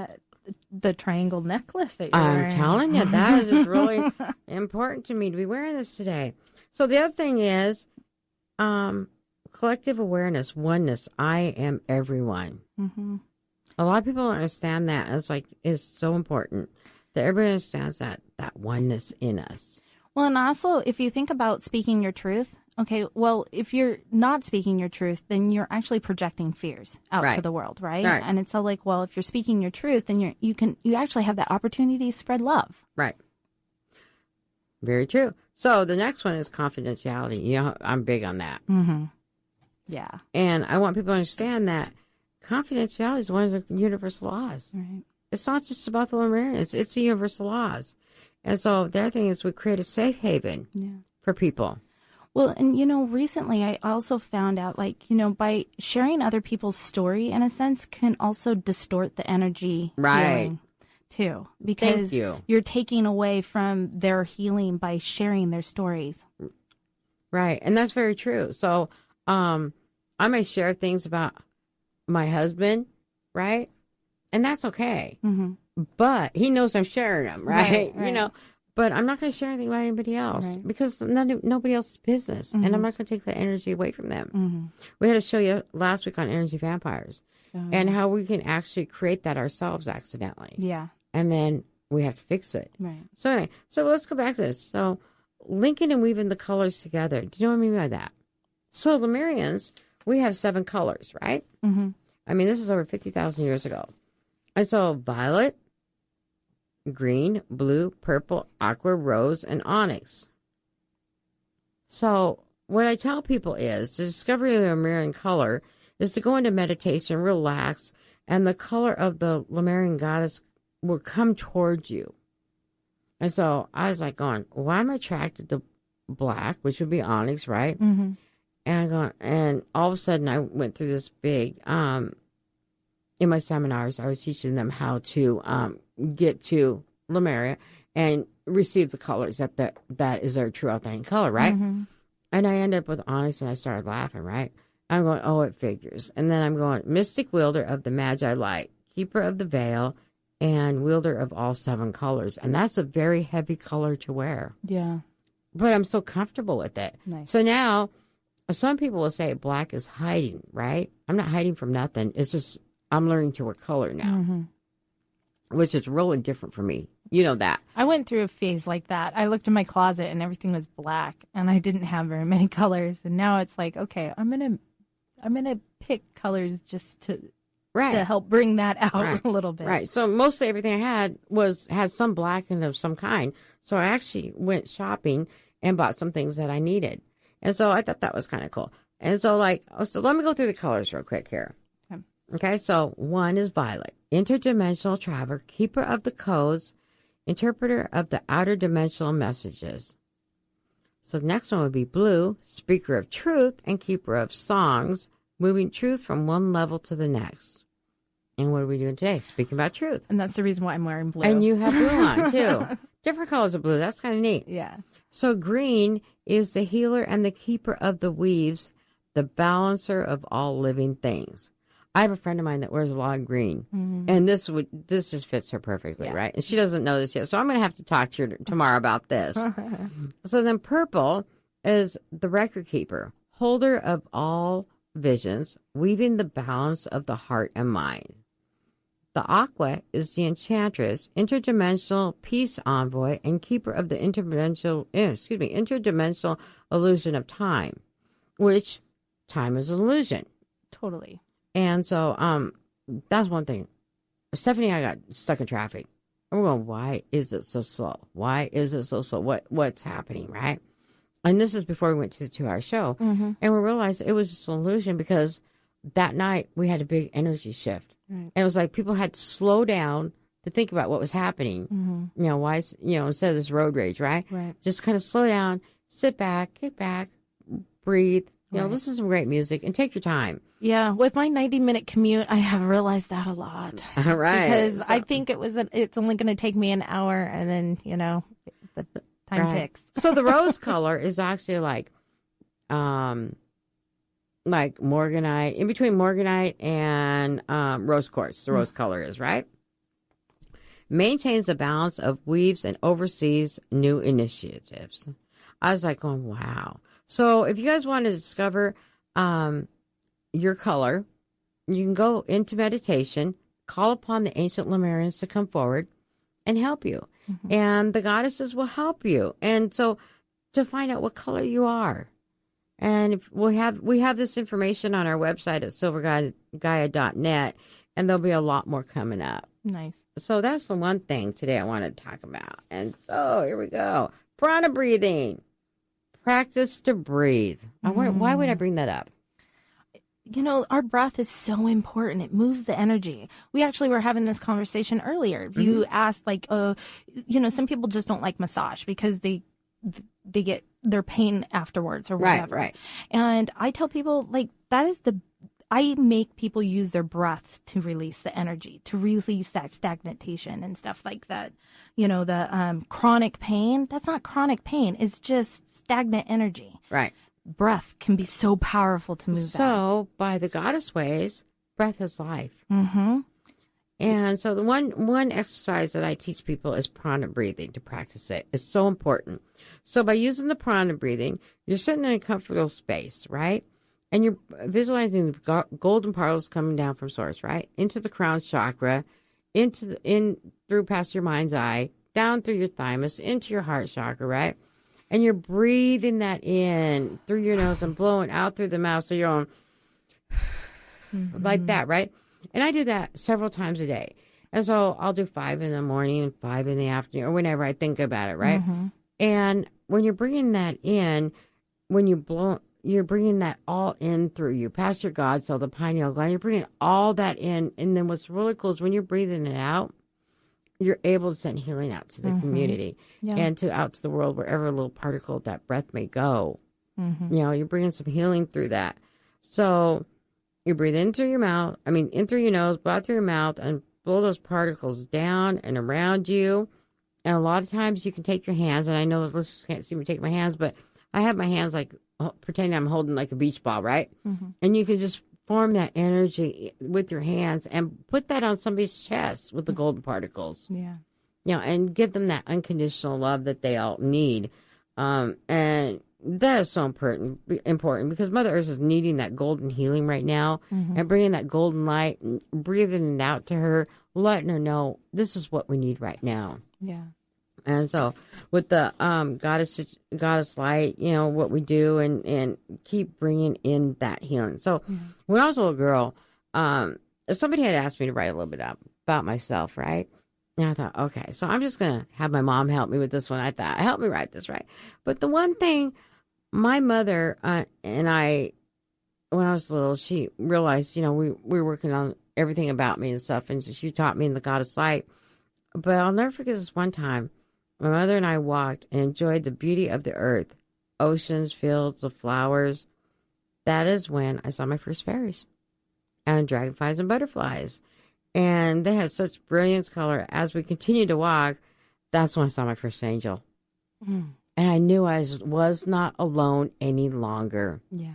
the triangle necklace that you're wearing. I'm telling you, that is just really important to me to be wearing this today. So the other thing is collective awareness, oneness. I am everyone. Mm-hmm. A lot of people don't understand that. And it's so important that everybody understands that oneness in us. Well, and also, if you think about speaking your truth, okay, well, if you're not speaking your truth, then you're actually projecting fears out to the world, right? And it's so well, if you're speaking your truth, then you actually have that opportunity to spread love. Right. Very true. So the next one is confidentiality. I'm big on that. Mm-hmm. Yeah. And I want people to understand that confidentiality is one of the universal laws. Right. It's not just about the Lemurians. It's the universal laws. And so the other thing is we create a safe haven for people. Well, and, recently I also found out, by sharing other people's story, in a sense, can also distort the energy healing, too. Because you're taking away from their healing by sharing their stories. Right. And that's very true. So I may share things about my husband, right? And that's okay. Mm-hmm. But he knows I'm sharing them, right? You know, but I'm not going to share anything about anybody else because nobody else's business. And I'm not going to take that energy away from them. We had a show last week on energy vampires and how we can actually create that ourselves accidentally. Yeah. And then we have to fix it. Right. So anyway, so let's go back to this. So linking and weaving the colors together. Do you know what I mean by that? So Lemurians, we have 7 colors, right? I mean, this is over 50,000 years ago. And so violet, green, blue, purple, aqua, rose, and onyx. So what I tell people is the discovery of the Lemurian color is to go into meditation, relax, and the color of the Lemurian goddess will come towards you. And so I was like going, why am I attracted to black, which would be onyx, right? And all of a sudden I went through this big, in my seminars, I was teaching them how to get to Lemuria and receive the colors that is their true authentic color, right? And I ended up with onyx and I started laughing, right? I'm going, oh, it figures. And then I'm going, mystic wielder of the Magi light, keeper of the veil, and wielder of all 7 colors. And that's a very heavy color to wear. Yeah. But I'm so comfortable with it. Nice. So now, some people will say black is hiding, right? I'm not hiding from nothing. It's just I'm learning to wear color now, which is really different for me. You know that. I went through a phase like that. I looked in my closet and everything was black, and I didn't have very many colors. And now it's like, okay, I'm gonna pick colors just to help bring that out a little bit. Right. So mostly everything I had some black and of some kind. So I actually went shopping and bought some things that I needed. And so I thought that was kind of cool. And so so let me go through the colors real quick here. Okay, so 1 is violet, interdimensional traveler, keeper of the codes, interpreter of the outer dimensional messages. So the next one would be blue, speaker of truth and keeper of songs, moving truth from one level to the next. And what are we doing today? Speaking about truth. And that's the reason why I'm wearing blue. And you have blue on, too. Different colors of blue. That's kind of neat. Yeah. So green is the healer and the keeper of the weaves, the balancer of all living things. I have a friend of mine that wears a lot of green, and this just fits her perfectly, right? And she doesn't know this yet, so I'm going to have to talk to her tomorrow about this. So then purple is the record keeper, holder of all visions, weaving the balance of the heart and mind. The aqua is the enchantress, interdimensional peace envoy, and keeper of the interdimensional illusion of time, which time is an illusion. Totally. And so that's one thing. Stephanie and I got stuck in traffic. And we're going, why is it so slow? Why is it so slow? What's happening, right? And this is before we went to the 2-hour show. And we realized it was just an illusion because that night we had a big energy shift. And it was like people had to slow down to think about what was happening. You know, why, instead of this road rage, right? Just kind of slow down, sit back, kick back, breathe, listen to some great music and take your time. Yeah, with my 90-minute commute, I have realized that a lot. All right. Because I think it's only going to take me an hour, and then, the time ticks. So the rose color is actually like morganite, in between morganite and rose quartz, the rose color is, right? Maintains a balance of weaves and oversees new initiatives. I was like going, wow. So if you guys want to discover your color, you can go into meditation, call upon the ancient Lemurians to come forward and help you. And the goddesses will help you. And so to find out what color you are. And we have this information on our website at silvergaia.net, and there'll be a lot more coming up. Nice. So that's the one thing today I wanted to talk about. And so here we go. Prana breathing. Practice to breathe. Why would I bring that up? Our breath is so important. It moves the energy. We actually were having this conversation earlier. You asked, some people just don't like massage because they get their pain afterwards or whatever. Right. And I tell people, I make people use their breath to release the energy, to release that stagnation and stuff like that. The chronic pain, that's not chronic pain. It's just stagnant energy. Right. Breath can be so powerful to move that. So, by the goddess ways, breath is life. And so the one exercise that I teach people is prana breathing to practice it. It's so important. So by using the prana breathing, you're sitting in a comfortable space, right? And you're visualizing the golden particles coming down from source, right? Into the crown chakra, through past your mind's eye, down through your thymus, into your heart chakra, right? And you're breathing that in through your nose and blowing out through the mouth. So you're on like that, right? And I do that several times a day. And so I'll do 5 in the morning and 5 in the afternoon or whenever I think about it, right? And when you're bringing that in, when you blow, you're bringing that all in through you, past your God, so the pineal gland, you're bringing all that in. And then what's really cool is when you're breathing it out, you're able to send healing out to the community and out to the world, wherever a little particle of that breath may go. You know, you're bringing some healing through that. So you breathe in through your mouth, in through your nose, blow out through your mouth, and blow those particles down and around you. And a lot of times you can take your hands, and I know those listeners can't see me take my hands, but I have my hands like pretending I'm holding like a beach ball, right? And you can just form that energy with your hands and put that on somebody's chest with the golden particles. Yeah. You know, and give them that unconditional love that they all need. And that is so important because Mother Earth is needing that golden healing right now and bringing that golden light and breathing it out to her, letting her know this is what we need right now. Yeah. And so with the goddess light, you know, what we do and keep bringing in that healing. So when I was a little girl, somebody had asked me to write a little bit about myself, right? And I thought, okay, so I'm just going to have my mom help me with this one. I thought, help me write this, right? But the one thing my mother and I, when I was little, she realized, you know, we were working on everything about me and stuff, and she taught me in the goddess light. But I'll never forget this one time. My mother and I walked and enjoyed the beauty of the earth, oceans, fields, the flowers. That is when I saw my first fairies and dragonflies and butterflies. And they had such brilliance color. As we continued to walk, that's when I saw my first angel. And I knew I was not alone any longer. Yeah.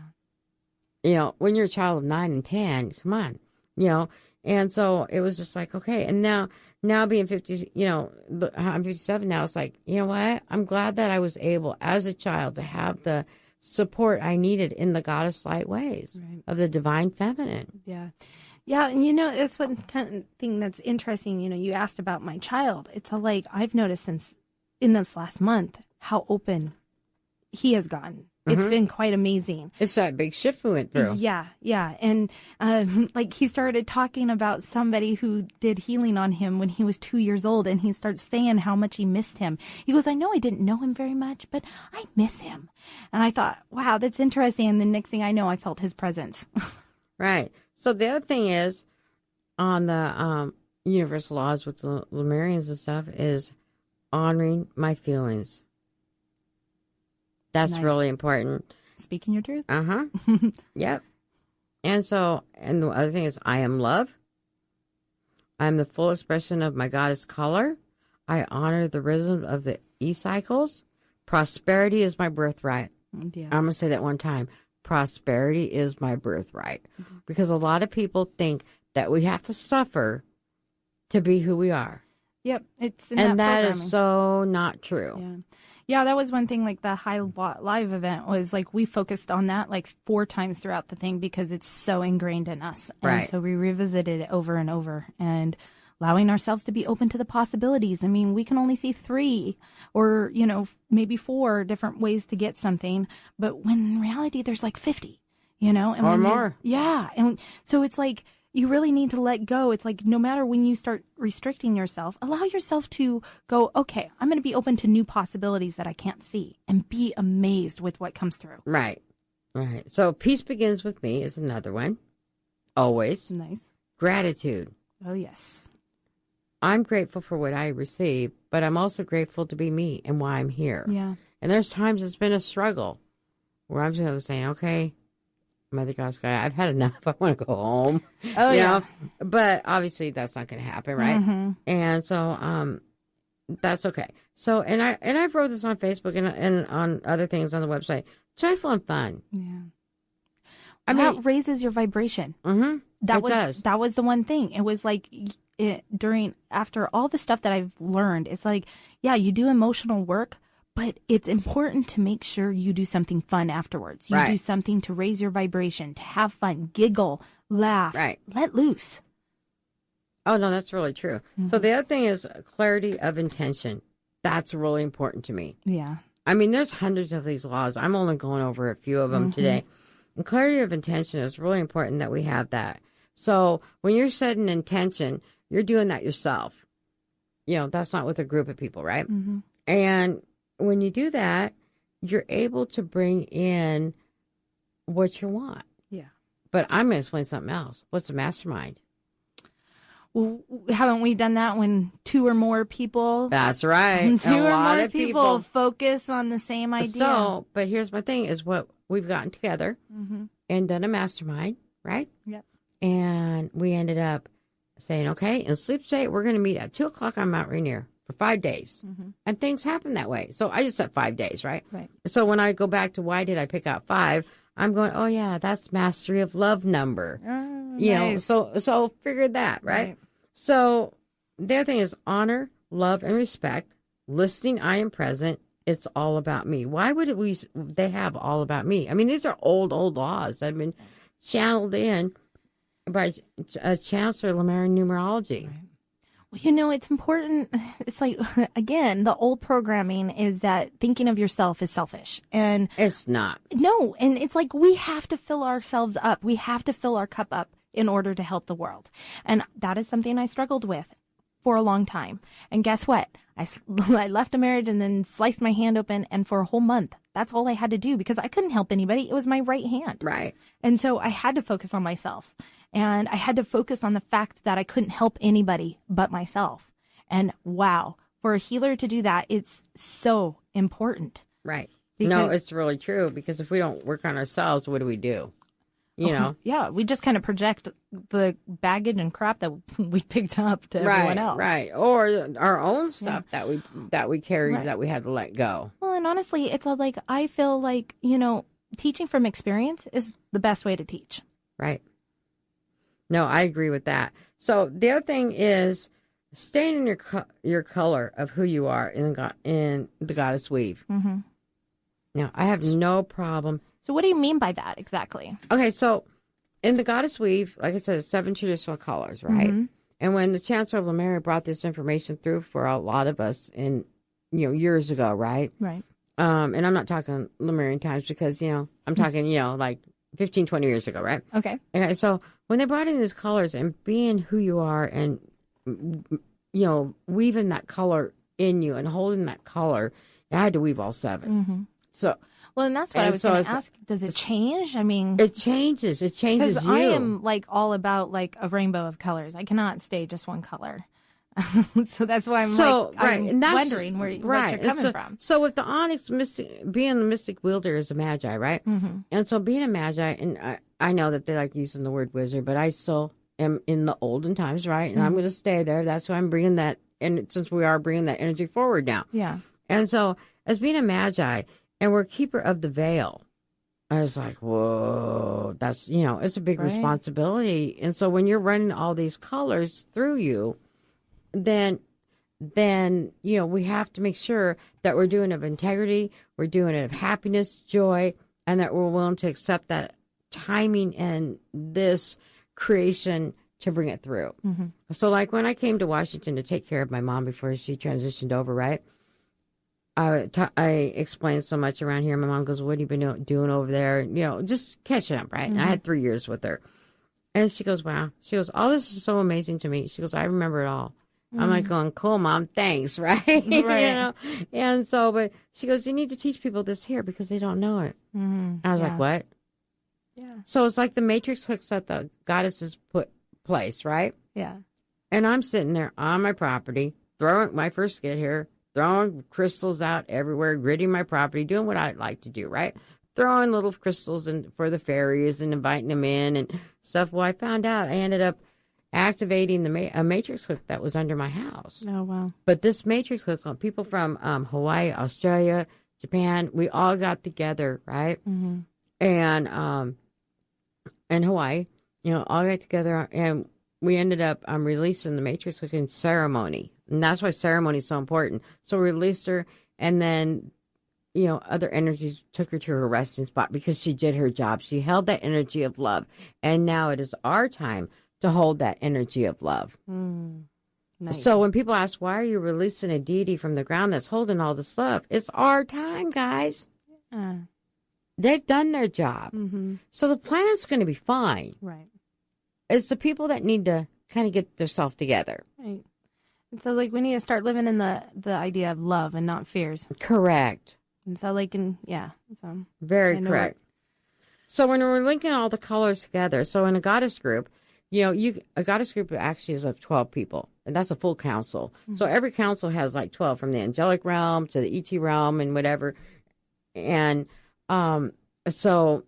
You know, when you're a child of 9 and 10, come on, you know. And so it was just like, okay. And now being 50, you know, I'm 57 now. It's like, you know what? I'm glad that I was able as a child to have the support I needed in the goddess light ways of the divine feminine. Yeah. Yeah. And, you know, that's one kind of thing that's interesting. You know, you asked about my child. It's like I've noticed since in this last month how open he has gotten. It's been quite amazing. It's that big shift we went through. Yeah, yeah. And like he started talking about somebody who did healing on him when he was 2 years old, and he starts saying how much he missed him. He goes, I know I didn't know him very much, but I miss him. And I thought, wow, that's interesting. And the next thing I know, I felt his presence. Right. So the other thing is on the universal laws with the Lemurians and stuff is honoring my feelings. That's really important. Speaking your truth. Yep. And so, and the other thing is, I am love. I am the full expression of my goddess color. I honor the rhythm of the e-cycles. Prosperity is my birthright. Yes. I'm going to say that one time. Prosperity is my birthright. Because a lot of people think that we have to suffer to be who we are. Yep. It's in and that is so not true. Yeah. Yeah, that was one thing, like the High Live event was like we focused on that like 4 times throughout the thing because it's so ingrained in us. And so we revisited it over and over and allowing ourselves to be open to the possibilities. I mean, we can only see 3 or, you know, maybe 4 different ways to get something. But when in reality, there's like 50, you know? And or more. Yeah. And so it's like, you really need to let go. It's like no matter when you start restricting yourself, allow yourself to go, okay, I'm going to be open to new possibilities that I can't see and be amazed with what comes through. Right. Right. So peace begins with me is another one. Always. Nice. Gratitude. Oh, yes. I'm grateful for what I receive, but I'm also grateful to be me and why I'm here. Yeah. And there's times it's been a struggle where I'm just saying, okay, Mother Goddess Gaia, I've had enough. I want to go home. Oh, yeah. Know? But obviously that's not going to happen, right? And so that's okay. So, and I wrote this on Facebook and on other things on the website. Joyful and fun. Yeah. That raises your vibration. That was the one thing. It was like after all the stuff that I've learned, it's like, yeah, you do emotional work, but it's important to make sure you do something fun afterwards. You do something to raise your vibration, to have fun, giggle, laugh, let loose. Oh, no, that's really true. Mm-hmm. So the other thing is clarity of intention. That's really important to me. Yeah. I mean, there's hundreds of these laws. I'm only going over a few of them today. And clarity of intention is really important that we have that. So when you're setting intention, you're doing that yourself. You know, that's not with a group of people, right? Mm-hmm. And when you do that, you're able to bring in what you want. Yeah. But I'm going to explain something else. What's a mastermind? Well, haven't we done that when two or more people? That's right. Two or more people focus on the same idea. So, but here's my thing is what we've gotten together and done a mastermind, right? Yep. And we ended up saying, okay, in sleep state, we're going to meet at 2 o'clock on Mount Rainier for 5 days. And things happen that way. So I just said 5 days, right? Right. So when I go back to why did I pick out 5, I'm going, oh, yeah, that's mastery of love number. You know, so figured that, right? So the other thing is honor, love, and respect. Listening, I am present. It's all about me. Why would they have all about me? I mean, these are old laws that have been channeled in by Chancellor Lemarian numerology. Right. Well, you know, it's important. It's like, again, the old programming is that thinking of yourself is selfish. And it's not. No. And it's like we have to fill ourselves up. We have to fill our cup up in order to help the world. And that is something I struggled with for a long time. And guess what? I left a marriage and then sliced my hand open. And for a whole month, that's all I had to do because I couldn't help anybody. It was my right hand. Right. And so I had to focus on myself. And I had to focus on the fact that I couldn't help anybody but myself. And wow, for a healer to do that, it's so important. Right. No, it's really true. Because if we don't work on ourselves, what do we do? You know? Yeah, we just kind of project the baggage and crap that we picked up to everyone else. Right. Or our own stuff that we carried that we had to let go. Well, and honestly, it's like, I feel like, you know, teaching from experience is the best way to teach. Right. No, I agree with that. So the other thing is staying in your color of who you are in the goddess weave. Mm-hmm. Now, I have no problem. So what do you mean by that exactly? Okay, so in the goddess weave, like I said, it's 7 traditional colors, right? Mm-hmm. And when the Chancellor of Lemuria brought this information through for a lot of us in, you know, years ago, right? Right. And I'm not talking Lemurian times because, you know, I'm talking, you know, like 15, 20 years ago, right? Okay. Okay, so when they brought in these colors and being who you are and, you know, weaving that color in you and holding that color, I had to weave all 7. Mm-hmm. So, well, and that's what I was going to ask. Does it change? I mean, it changes. It changes you. Because I am like all about like a rainbow of colors. I cannot stay just one color. So that's why I'm I'm wondering what you're coming from. So with the onyx being the mystic wielder is a magi, right? Mm-hmm. And so being a magi, and I know that they like using the word wizard, but I still am in the olden times, right? And I'm going to stay there. That's why I'm bringing that, and since we are bringing that energy forward now. Yeah. And so as being a magi, and we're keeper of the veil, I was like, whoa, that's, you know, it's a big responsibility. And so when you're running all these colors through you, then, you know, we have to make sure that we're doing it of integrity, we're doing it of happiness, joy, and that we're willing to accept that timing and this creation to bring it through. Mm-hmm. So like when I came to Washington to take care of my mom before she transitioned over, right? I explained so much around here. My mom goes, what have you been doing over there? You know, just catching up, right? Mm-hmm. And I had 3 years with her. And she goes, wow. She goes, all this is so amazing to me. She goes, I remember it all. Mm-hmm. I'm like going, cool, Mom, thanks, right? Right. You know? And so, but she goes, you need to teach people this here because they don't know it. Mm-hmm. I was like, what? Yeah. So it's like the matrix hooks that the goddesses put place, right? Yeah. And I'm sitting there on my property, throwing my first skid here, throwing crystals out everywhere, gridding my property, doing what I like to do, right? Throwing little crystals in for the fairies and inviting them in and stuff. Well, I found out I ended up activating a matrix hook that was under my house. Oh, wow. But this matrix hook, people from Hawaii, Australia, Japan, we all got together, right? Mm-hmm. And Hawaii, you know, all got together and we ended up releasing the matrix within ceremony. And that's why ceremony is so important. So we released her, and then, other energies took her to her resting spot because she did her job. She held that energy of love. And now it is our time to hold that energy of love. Nice. So when people ask, why are you releasing a deity from the ground that's holding all this love? It's our time, guys. They've done their job. So the planet's going to be fine. Right. It's the people that need to kind of get themselves together. Right. And so, we need to start living in the idea of love and not fears. Correct. And so, So very correct. So when we're linking all the colors together, so in a goddess group, a goddess group actually is of 12 people, and that's a full council. So every council has 12 from the angelic realm to the ET realm and whatever. And so,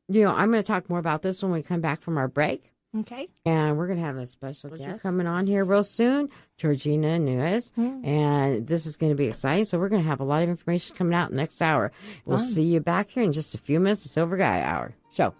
I'm going to talk more about this when we come back from our break. Okay. And we're going to have a special guest coming on here real soon, Georgina Nuez. And this is going to be exciting. So we're going to have a lot of information coming out next hour. We'll see you back here in just a few minutes, the Silver Gaia Hour show.